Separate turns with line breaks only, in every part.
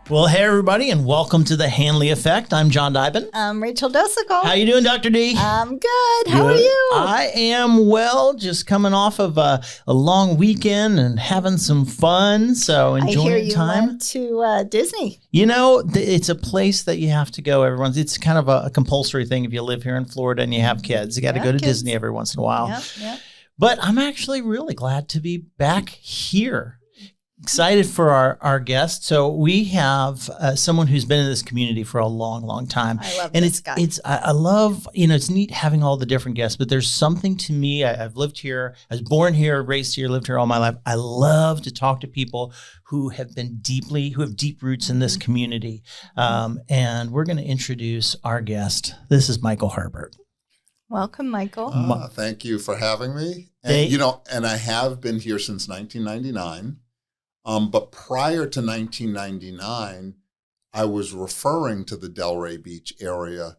Well, hey, everybody, and welcome to the Hanley Effect. I'm John Dyben.
I'm Rachel Docekal.
How you doing, Dr. D?
I'm good. How are you?
I am well, just coming off of a long weekend and having some fun, so enjoying
I hear you
time.
went to Disney.
You know, it's a place that you have to go every once. It's kind of a compulsory thing if you live here in Florida and you have kids. You got to go to Disney every once in a while.
Yep.
But I'm actually really glad to be back here. Excited for our guest. So we have someone who's been in this community for a long, long time.
I love
and
this guy.
I love, it's neat having all the different guests, but there's something to me. I've lived here, I was born here, raised here, lived here all my life. I love to talk to people who have deep roots in this community. And we're going to introduce our guest. This is Michael Herbert.
Welcome, Michael.
Thank you for having me. And, and I have been here since 1999. But prior to 1999, I was referring to the Delray Beach area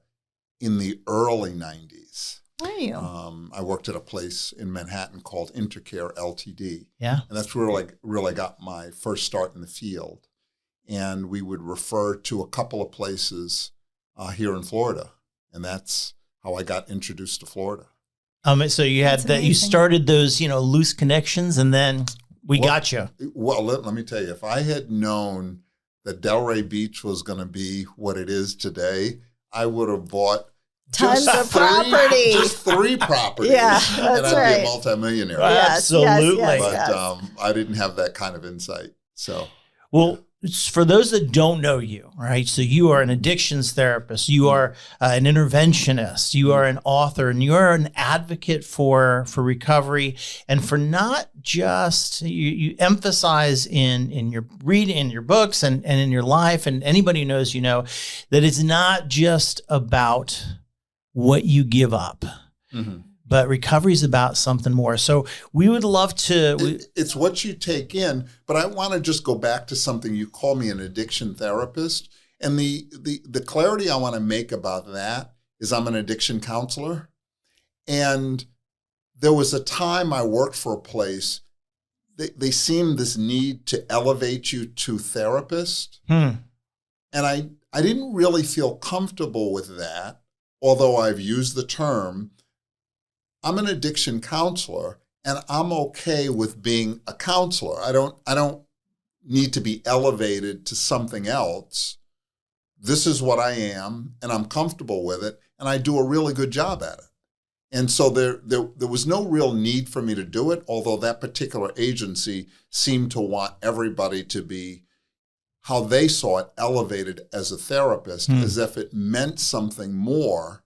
in the early 90s.
Were you?
I worked at a place in Manhattan called Intercare Ltd.
Yeah.
And that's where I really got my first start in the field. And we would refer to a couple of places here in Florida. And that's how I got introduced to Florida.
So you had that, you started those, loose connections, and then got you.
Well, let me tell you, if I had known that Delray Beach was going to be what it is today, I would have bought
tons of property.
Just 3 properties.
Yeah, that's
and I'd
right.
be a multimillionaire.
Absolutely.
But I didn't have that kind of insight. So,
well, for those that don't know you, right? So you are an addictions therapist, you are an interventionist, you are an author, and you are an advocate for recovery, and for not just you emphasize in your reading, in your books, and in your life, and anybody who knows that it's not just about what you give up. Mm-hmm. But recovery is about something more. So we would love to.
It's what you take in. But I want to just go back to something. You call me an addiction therapist. And the clarity I want to make about that is I'm an addiction counselor. And there was a time I worked for a place. They seemed this need to elevate you to therapist. And I didn't really feel comfortable with that, although I've used the term. I'm an addiction counselor, and I'm okay with being a counselor. I don't need to be elevated to something else. This is what I am, and I'm comfortable with it, and I do a really good job at it. And so there was no real need for me to do it, although that particular agency seemed to want everybody to be how they saw it, elevated as a therapist, as if it meant something more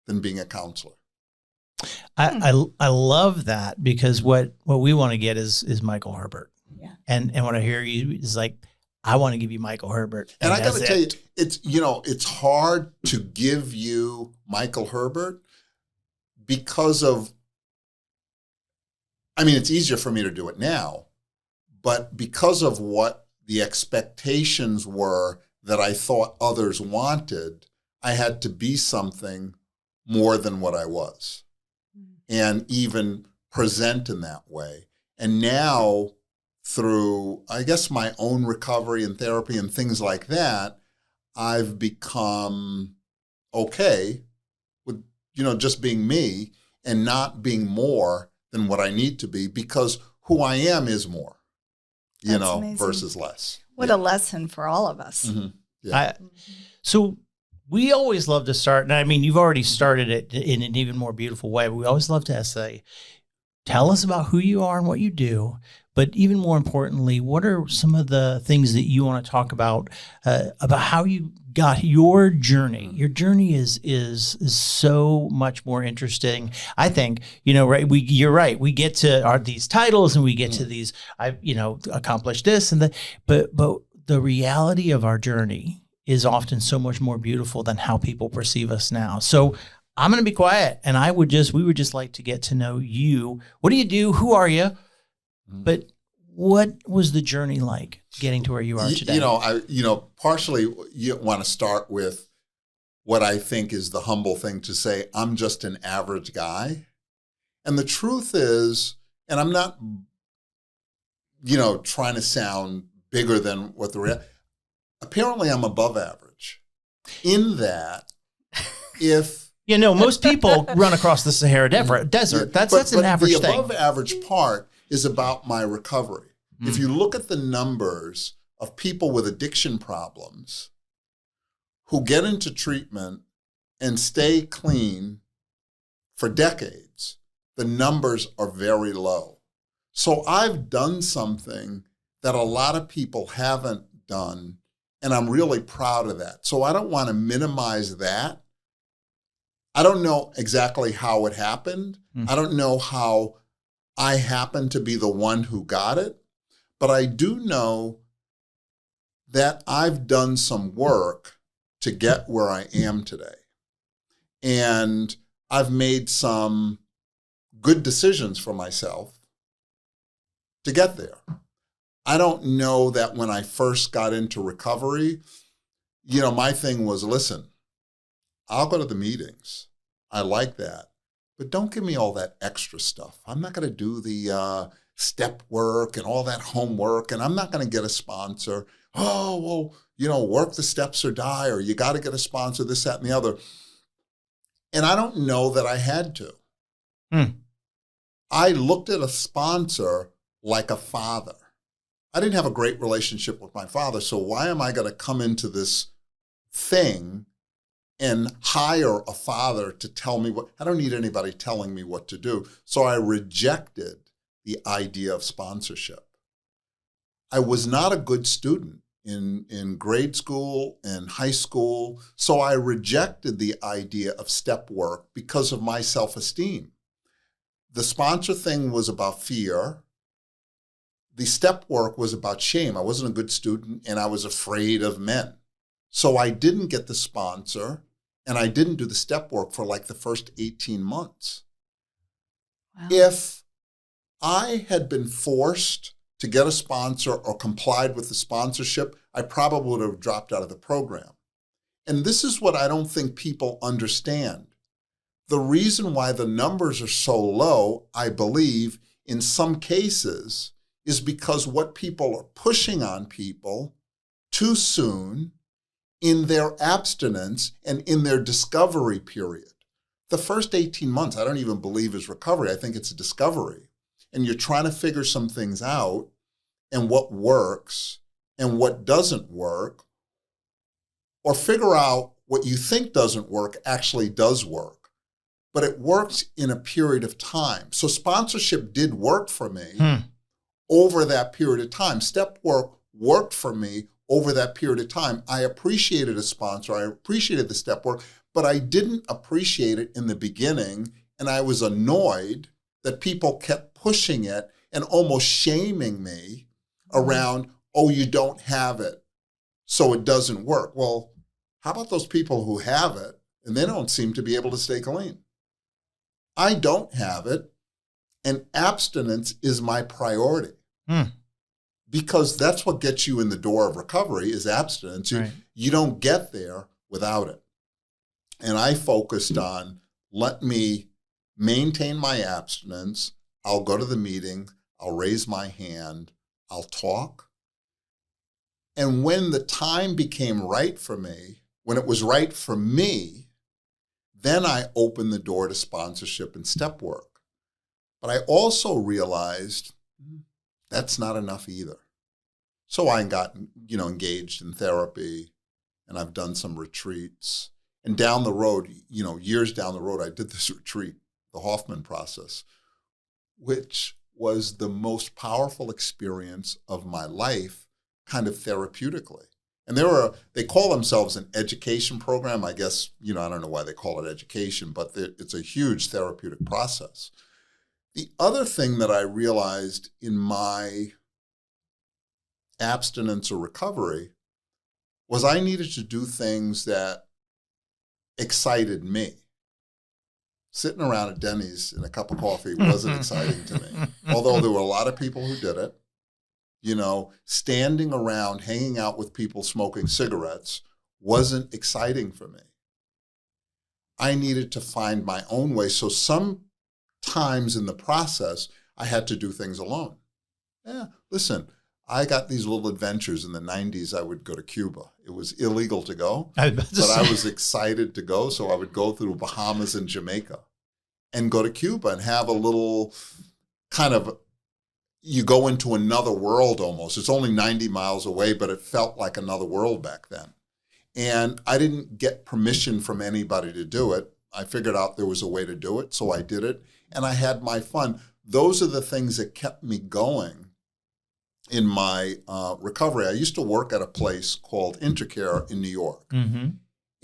than being a counselor.
I love that, because what we want to get is Michael Herbert.
Yeah.
And what I hear you is like, I want to give you Michael Herbert.
And I got to tell you, it's hard to give you Michael Herbert because of, it's easier for me to do it now, but because of what the expectations were that I thought others wanted, I had to be something more than what I was. And even present in that way. And now, through, I guess, my own recovery and therapy and things like that, I've become okay with, just being me and not being more than what I need to be, because who I am is more, versus less.
What a lesson for all of us.
Mm-hmm. Yeah.
So we always love to start, and you've already started it in an even more beautiful way. But we always love to say, tell us about who you are and what you do. But even more importantly, what are some of the things that you want to talk about how you got your journey? Your journey is so much more interesting. I think, right? You're right. We get to these titles and we get to these, accomplished this and that, but the reality of our journey is often so much more beautiful than how people perceive us now. So I'm going to be quiet, and we would just like to get to know you. What do you do? Who are you? But what was the journey like getting to where you are today?
Partially you want to start with what I think is the humble thing to say. I'm just an average guy. And the truth is, and I'm not, trying to sound bigger than what apparently I'm above average in that if
most people run across the Sahara Desert. That's an average
the
thing.
above average part is about my recovery. If you look at the numbers of people with addiction problems who get into treatment and stay clean for decades, the numbers are very low. So I've done something that a lot of people haven't done, and I'm really proud of that. So I don't want to minimize that. I don't know exactly how it happened. I don't know how I happened to be the one who got it, but I do know that I've done some work to get where I am today. And I've made some good decisions for myself to get there. I don't know that when I first got into recovery, my thing was, listen, I'll go to the meetings. I like that. But don't give me all that extra stuff. I'm not going to do the step work and all that homework, and I'm not going to get a sponsor. Oh, well, work the steps or die, or you got to get a sponsor, this, that, and the other. And I don't know that I had to. I looked at a sponsor like a father. I didn't have a great relationship with my father, so why am I going to come into this thing and hire a father to tell me what? I don't need anybody telling me what to do. So I rejected the idea of sponsorship. I was not a good student in grade school and high school, so I rejected the idea of step work because of my self-esteem. The sponsor thing was about fear. The step work was about shame. I wasn't a good student and I was afraid of men. So I didn't get the sponsor and I didn't do the step work for like the first 18 months. Wow. If I had been forced to get a sponsor or complied with the sponsorship, I probably would have dropped out of the program. And this is what I don't think people understand. The reason why the numbers are so low, I believe, in some cases, is because what people are pushing on people too soon in their abstinence and in their discovery period. The first 18 months, I don't even believe is recovery. I think it's a discovery. And you're trying to figure some things out and what works and what doesn't work, or figure out what you think doesn't work actually does work. But it works in a period of time. So sponsorship did work for me over that period of time. Step work worked for me over that period of time. I appreciated a sponsor. I appreciated the step work, but I didn't appreciate it in the beginning. And I was annoyed that people kept pushing it and almost shaming me around, oh, you don't have it, so it doesn't work. Well, how about those people who have it and they don't seem to be able to stay clean? I don't have it, and abstinence is my priority. Because that's what gets you in the door of recovery is abstinence. Right. You don't get there without it. And I focused on, let me maintain my abstinence. I'll go to the meeting. I'll raise my hand. I'll talk. And when the time became right for me, when it was right for me, then I opened the door to sponsorship and step work. But I also realized that's not enough either. So I got, engaged in therapy, and I've done some retreats. And down the road, years down the road, I did this retreat, the Hoffman process, which was the most powerful experience of my life, kind of therapeutically. And they call themselves an education program. I guess, I don't know why they call it education, but it's a huge therapeutic process. The other thing that I realized in my abstinence or recovery was I needed to do things that excited me. Sitting around at Denny's in a cup of coffee wasn't exciting to me, although there were a lot of people who did it. Standing around, hanging out with people smoking cigarettes wasn't exciting for me. I needed to find my own way. So sometimes in the process, I had to do things alone. Listen, I got these little adventures. In the 90s, I would go to Cuba. It was illegal to go,
I was about to
but
say.
I was excited to go. So I would go through Bahamas and Jamaica and go to Cuba and have a little kind of, you go into another world almost. It's only 90 miles away, but it felt like another world back then. And I didn't get permission from anybody to do it. I figured out there was a way to do it, so I did it. And I had my fun. Those are the things that kept me going in my recovery. I used to work at a place called Intercare in New York.
Mm-hmm.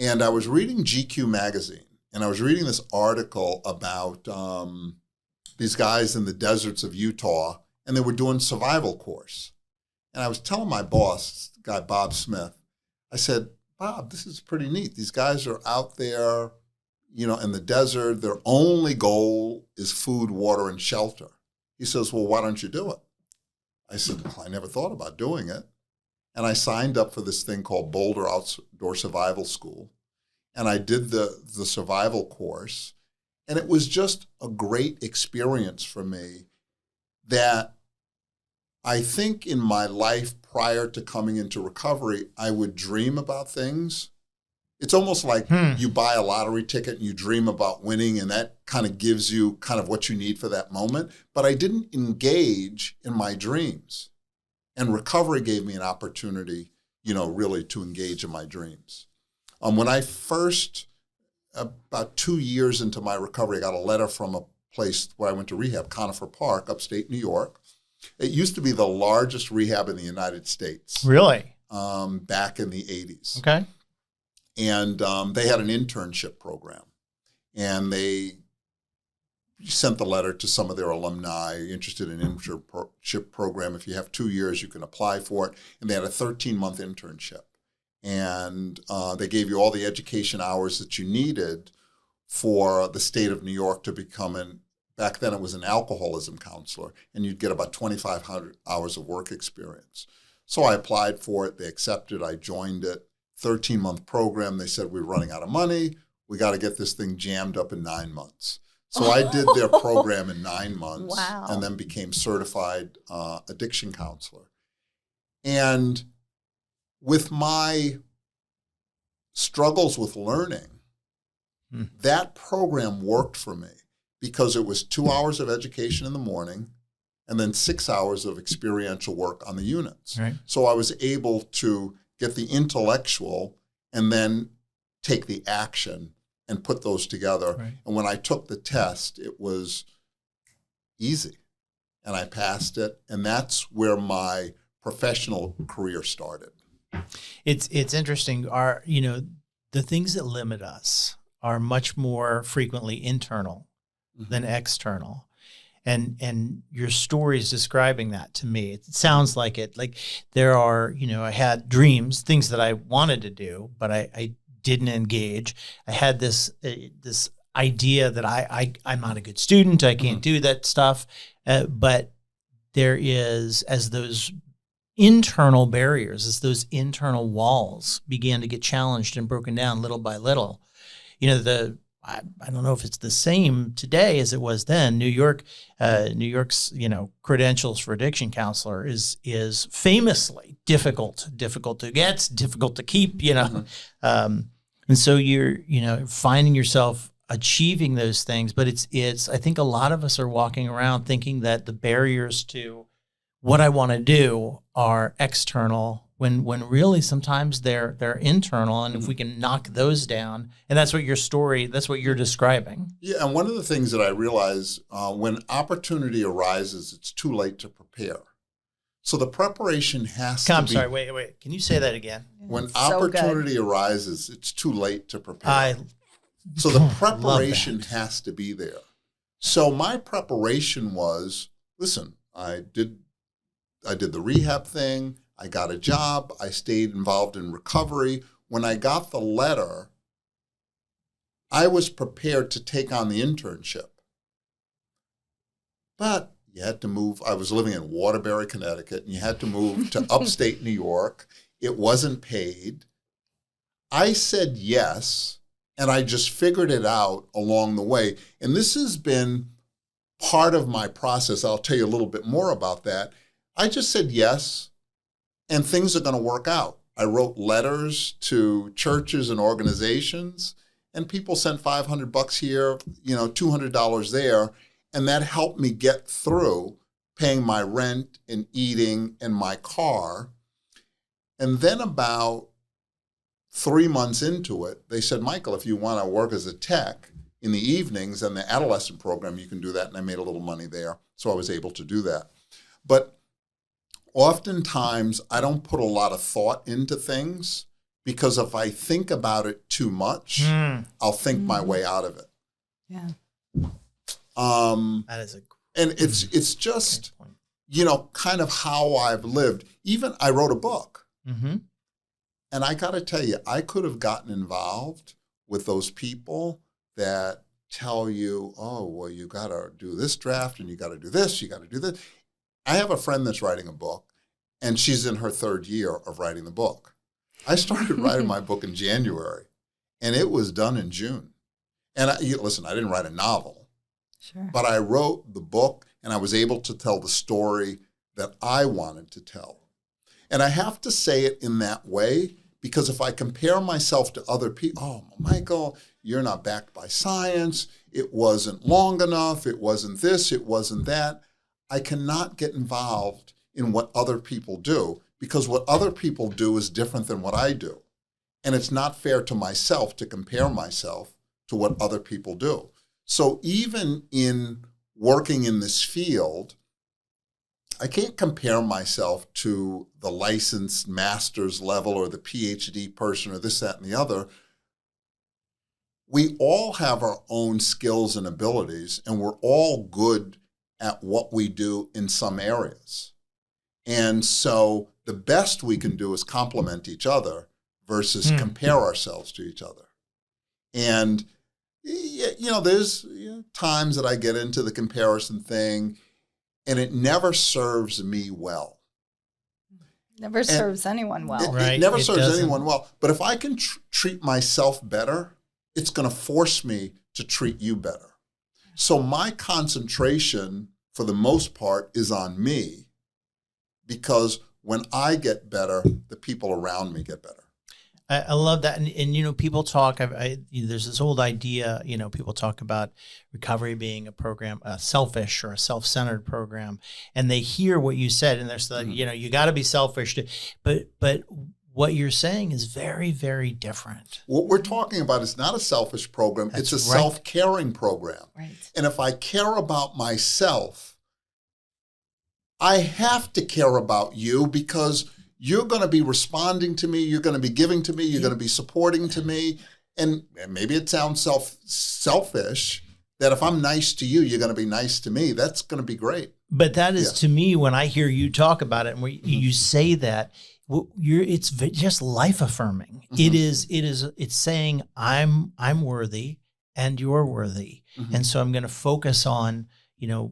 And I was reading GQ magazine, and I was reading this article about these guys in the deserts of Utah, and they were doing survival course. And I was telling my boss, guy Bob Smith, I said, Bob, this is pretty neat. These guys are out there, in the desert. Their only goal is food, water, and shelter. He says, well, why don't you do it? I said, well, I never thought about doing it. And I signed up for this thing called Boulder Outdoor Survival School. And I did the survival course. And it was just a great experience for me that I think in my life prior to coming into recovery, I would dream about things. It's almost like you buy a lottery ticket and you dream about winning, and that kind of gives you kind of what you need for that moment. But I didn't engage in my dreams. And recovery gave me an opportunity, really to engage in my dreams. When I first, about 2 years into my recovery, I got a letter from a place where I went to rehab, Conifer Park, upstate New York. It used to be the largest rehab in the United States.
Really?
Back in the 80s.
Okay.
And they had an internship program. And they sent the letter to some of their alumni interested in an internship program. If you have 2 years, you can apply for it. And they had a 13-month internship. And they gave you all the education hours that you needed for the state of New York to become back then it was an alcoholism counselor, and you'd get about 2,500 hours of work experience. So I applied for it. They accepted. I joined it. 13-month program. They said, we're running out of money. We got to get this thing jammed up in 9 months. So I did their program in 9 months.
Wow.
And then became certified addiction counselor. And with my struggles with learning, that program worked for me because it was 2 hours of education in the morning and then 6 hours of experiential work on the units.
Right.
So I was able to get the intellectual and then take the action and put those together.
Right.
And when I took the test, it was easy and I passed it. And that's where my professional career started.
It's interesting. The things that limit us are much more frequently internal than external. And your story is describing that to me. It sounds like it. Like there are, I had dreams, things that I wanted to do, but I didn't engage. I had this idea that I'm not a good student. I can't do that stuff. But there is, as those internal barriers, as those internal walls began to get challenged and broken down little by little, I don't know if it's the same today as it was then. New York's, credentials for addiction counselor is famously difficult to get, difficult to keep, and so you're, finding yourself achieving those things. But it's, I think a lot of us are walking around thinking that the barriers to what I want to do are external when really sometimes they're internal. And if we can knock those down, and that's what you're describing.
Yeah, and one of the things that I realize when opportunity arises, it's too late to prepare. So the preparation has to be...
I'm sorry, wait. Can you say that again?
When
So
opportunity arises, it's too late to prepare. So the preparation has to be there. So my preparation was, listen, I did the rehab thing. I got a job. I stayed involved in recovery. When I got the letter, I was prepared to take on the internship. But you had to move. I was living in Waterbury, Connecticut, and you had to move to upstate New York. It wasn't paid. I said yes, and I just figured it out along the way. And this has been part of my process. I'll tell you a little bit more about that. I just said yes, and things are going to work out. I wrote letters to churches and organizations, and people sent $500 here, $200 there, and that helped me get through paying my rent and eating and my car. And then about 3 months into it, they said, Michael, if you want to work as a tech in the evenings and the adolescent program, you can do that. And I made a little money there, so I was able to do that. But oftentimes, I don't put a lot of thought into things, because if I think about it too much, I'll think my way out of it.
Yeah.
That is
and it's just, kind of how I've lived. Even I wrote a book.
Mm-hmm.
And I got to tell you, I could have gotten involved with those people that tell you, oh, well, you got to do this draft and you got to do this, you got to do this. I have a friend that's writing a book, and she's in her 3rd year of writing the book. I started writing my book in January, and it was done in June. And listen, I didn't write a novel,
Sure.
but I wrote the book, and I was able to tell the story that I wanted to tell. And I have to say it in that way, because if I compare myself to other people, oh, Michael, you're not backed by science. It wasn't long enough. It wasn't this. It wasn't that. I cannot get involved in what other people do, because what other people do is different than what I do. And it's not fair to myself to compare myself to what other people do. So even in working in this field, I can't compare myself to the licensed master's level or the PhD person or this, that, and the other. We all have our own skills and abilities, and we're all good at what we do in some areas. And so the best we can do is complement each other versus compare ourselves to each other. And, there's times that I get into the comparison thing, and it never serves me well.
Never serves anyone well.
It never serves anyone well. But if I can treat myself better, it's going to force me to treat you better. So my concentration, for the most part, is on me, because when I get better, the people around me get better.
I love that. And people talk, there's this old idea, people talk about recovery being a program, a selfish or a self-centered program. And they hear what you said, and they're like, you got to be selfish. But what you're saying is very, very different.
What we're talking about is not a selfish program. It's a self-caring program.
Right.
And if I care about myself, I have to care about you, because you're going to be responding to me, you're going to be giving to me, you're going to be supporting to me. And maybe it sounds selfish that if I'm nice to you, you're going to be nice to me. That's going to be great.
But that is, to me, when I hear you talk about it and where you say that, it's just life affirming. It's saying I'm worthy and you're worthy. And so I'm going to focus on,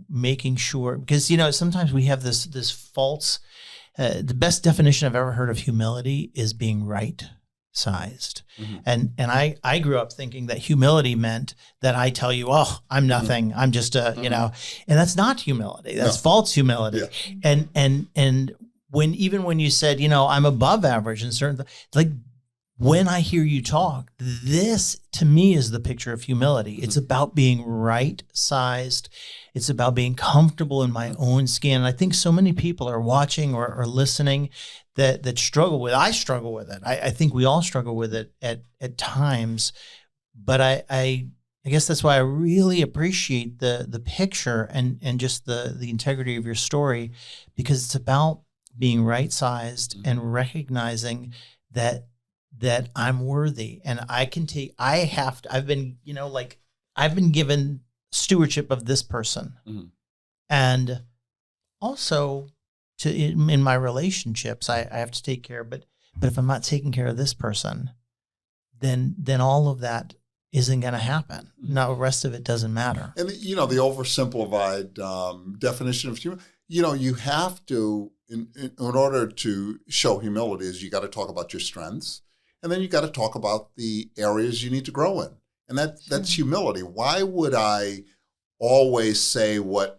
making sure, because, sometimes we have this false, the best definition I've ever heard of humility is being right-sized. And I grew up thinking that humility meant that I tell you, oh, I'm nothing. I'm just and that's not humility. That's false humility. Yeah. And when you said, I'm above average in certain, like when I hear you talk, this to me is the picture of humility. It's about being right-sized. It's about being comfortable in my own skin. And I think so many people are watching or listening that struggle with. I struggle with it. I think we all struggle with it at times. But I guess that's why I really appreciate the picture and just the integrity of your story, because it's about being right-sized and recognizing that I'm worthy and I can take. I've been given stewardship of this person, and also in my relationships, I have to take care. But if I'm not taking care of this person, then all of that isn't going to happen. Now, the rest of it doesn't matter.
And the oversimplified definition of humility, you have to, in order to show humility, is you got to talk about your strengths, and then you got to talk about the areas you need to grow in, and that's humility. Why would I always say poor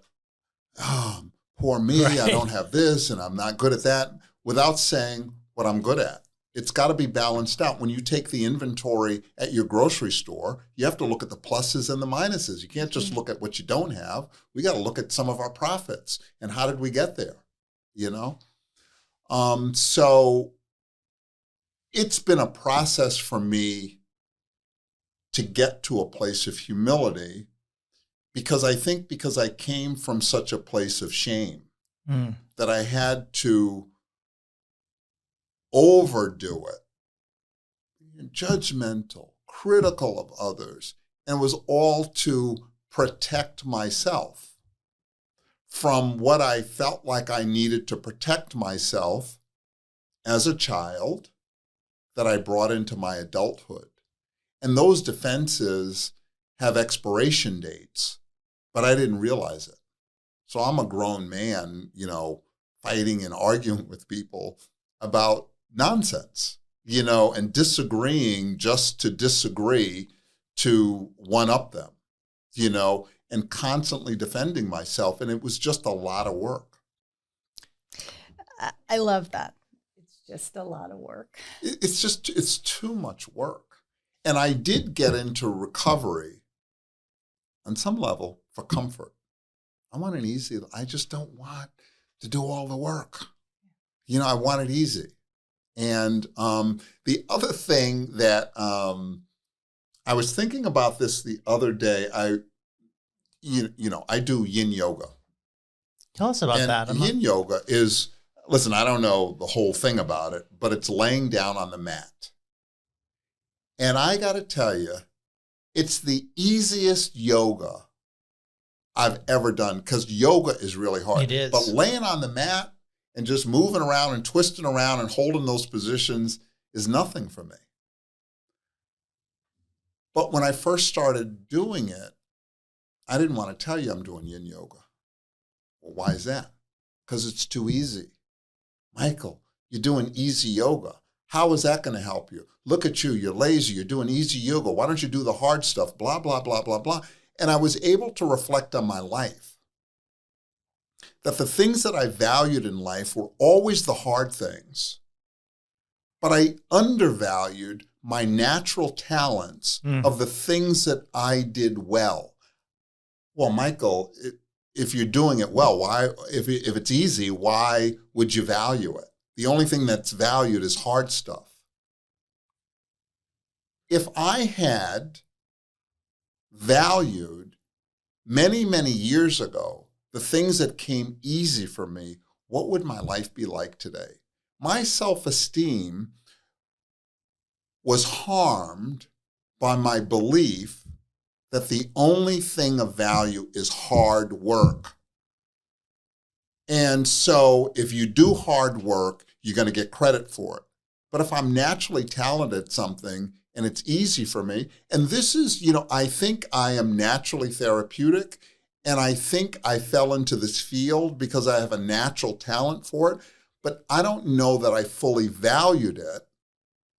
me, I don't have this, and I'm not good at that? without saying what I'm good at. It's got to be balanced out. When you take the inventory at your grocery store, you have to look at the pluses and the minuses. You can't just look at what you don't have. We got to look at some of our profits and how did we get there, So it's been a process for me to get to a place of humility because I came from such a place of shame that I had to overdo it, judgmental, critical of others, and it was all to protect myself from what I felt like I needed to protect myself as a child that I brought into my adulthood. And those defenses have expiration dates, but I didn't realize it. So I'm a grown man, fighting and arguing with people about nonsense, and disagreeing just to disagree, to one-up them, and constantly defending myself. And it was just a lot of work.
I love that. It's just a lot of work.
It's too much work. And I did get into recovery on some level for comfort. I want it easy. I just don't want to do all the work. I want it easy. And the other thing that I was thinking about this the other day, I do yin yoga.
Tell us about that.
Yin yoga is, listen, I don't know the whole thing about it, but it's laying down on the mat. And I got to tell you, it's the easiest yoga I've ever done because yoga is really hard.
It is.
But laying on the mat and just moving around and twisting around and holding those positions is nothing for me. But when I first started doing it, I didn't want to tell you I'm doing yin yoga. Well, why is that? Because it's too easy. Michael, you're doing easy yoga. How is that going to help you? Look at you, you're lazy, you're doing easy yoga. Why don't you do the hard stuff? Blah, blah, blah, blah, blah. And I was able to reflect on my life. That the things that I valued in life were always the hard things, but I undervalued my natural talents of the things that I did well. Well, Michael, if you're doing it well, why? If it's easy, why would you value it? The only thing that's valued is hard stuff. If I had valued many, many years ago the things that came easy for me, what would my life be like today? My self-esteem was harmed by my belief that the only thing of value is hard work. And so if you do hard work, you're going to get credit for it. But if I'm naturally talented at something and it's easy for me, and this is, I think I am naturally therapeutic. And I think I fell into this field because I have a natural talent for it, but I don't know that I fully valued it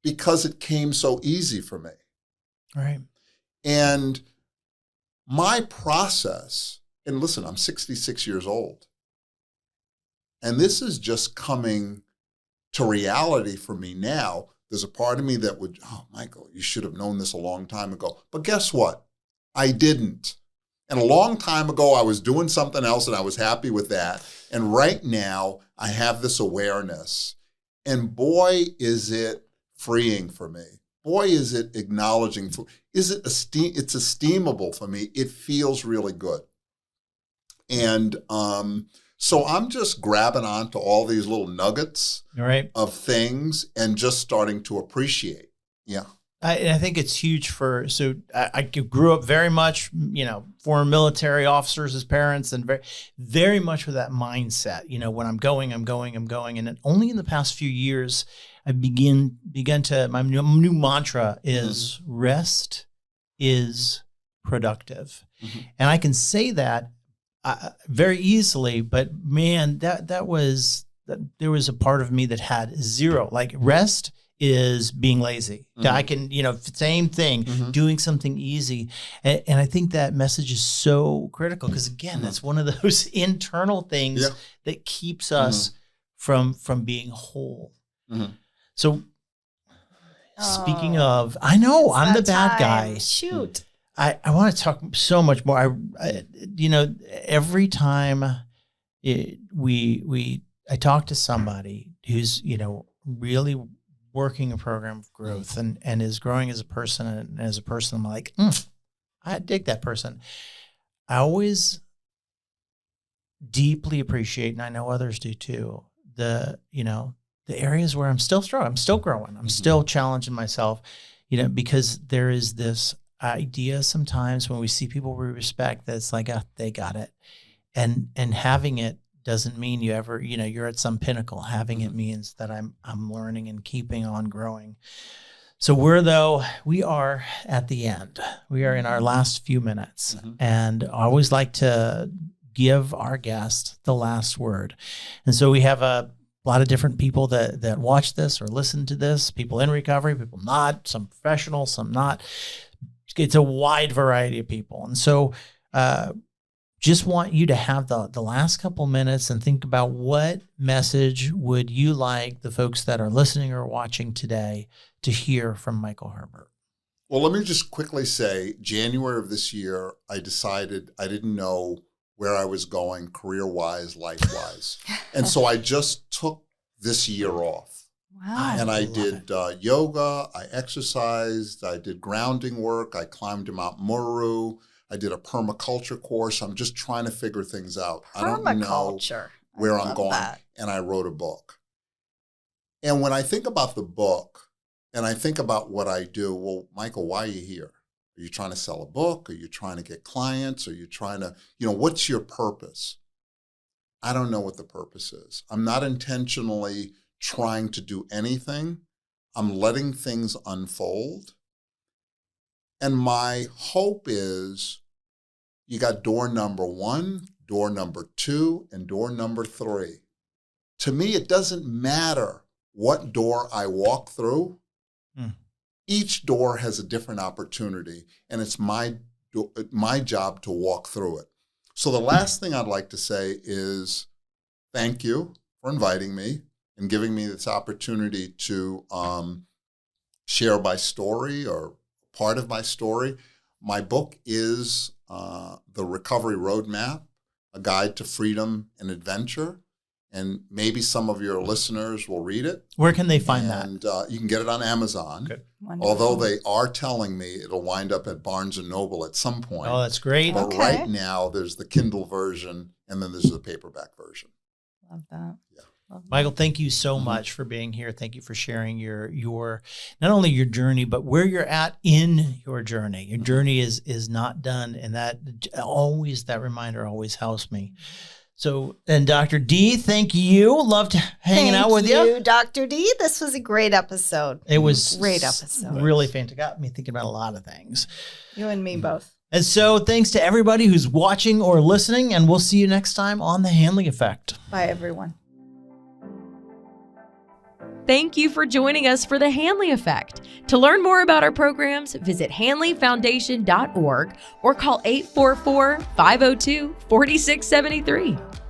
because it came so easy for me.
Right.
And my process, and listen, I'm 66 years old, and this is just coming to reality for me now. There's a part of me that would, Michael, you should have known this a long time ago. But guess what? I didn't. And a long time ago, I was doing something else and I was happy with that. And right now, I have this awareness. And boy, is it freeing for me. Boy, is it acknowledging. It's esteemable for me. It feels really good. And so I'm just grabbing onto all these little nuggets of things and just starting to appreciate. Yeah.
I think it's huge I grew up very much, former military officers as parents and very, very much with that mindset, when I'm going. And then only in the past few years, I began to, my new mantra is rest is productive. Mm-hmm. And I can say that very easily, but man, there was a part of me that had zero, like rest is being lazy. Mm-hmm. I can, same thing, doing something easy. And I think that message is so critical because, again, that's one of those internal things that keeps us from being whole.
Mhm.
So speaking of, I know I'm the bad guy.
Shoot.
I want to talk so much more. Every time I talk to somebody who's, really working a program of growth and is growing as a person, and as a person, I'm like, I dig that person. I always deeply appreciate, and I know others do too, the areas where I'm still strong. I'm still growing. I'm still challenging myself, because there is this idea sometimes when we see people we respect that it's like, they got it. And having it doesn't mean you ever, you're at some pinnacle. Having it means that I'm learning and keeping on growing. So we are at the end. We are in our last few minutes. And I always like to give our guest the last word. And so we have a lot of different people that watch this or listen to this, people in recovery, people not, some professionals, some not. It's a wide variety of people. And so just want you to have the last couple minutes and think about what message would you like the folks that are listening or watching today to hear from Michael Herbert.
Well, let me just quickly say, January of this year, I decided I didn't know where I was going career-wise, life-wise. And so I just took this year off.
Wow.
And I did yoga, I exercised, I did grounding work, I climbed to Mount Muru, I did a permaculture course. I'm just trying to figure things out. I don't know where I'm going. And I wrote a book. And when I think about the book and I think about what I do, well, Michael, why are you here? Are you trying to sell a book? Are you trying to get clients? Are you trying to, what's your purpose? I don't know what the purpose is. I'm not intentionally trying to do anything. I'm letting things unfold. And my hope is you got door number 1, door number 2, and door number 3. To me, it doesn't matter what door I walk through. Each door has a different opportunity, and it's my job to walk through it. So the last thing I'd like to say is thank you for inviting me and giving me this opportunity to share my story or part of my story. My book is The Recovery Roadmap, A Guide to Freedom and Adventure. And maybe some of your listeners will read it.
Where can they find that?
And you can get it on Amazon.
Good.
Although they are telling me it'll wind up at Barnes & Noble at some point.
Oh, that's great.
But right now, there's the Kindle version, and then there's the paperback version.
Love that.
Yeah.
Michael, thank you so much for being here. Thank you for sharing your not only your journey, but where you're at in your journey. Your journey is not done, and that reminder always helps me. So, and Dr. D, thank you. Loved hanging out with you.
Thank you, Dr. D. This was a great episode.
It was
great episode.
Really fantastic. Got me thinking about a lot of things.
You and me both.
And so thanks to everybody who's watching or listening, and we'll see you next time on The Hanley Effect.
Bye, everyone.
Thank you for joining us for The Hanley Effect. To learn more about our programs, visit hanleyfoundation.org or call 844-502-4673.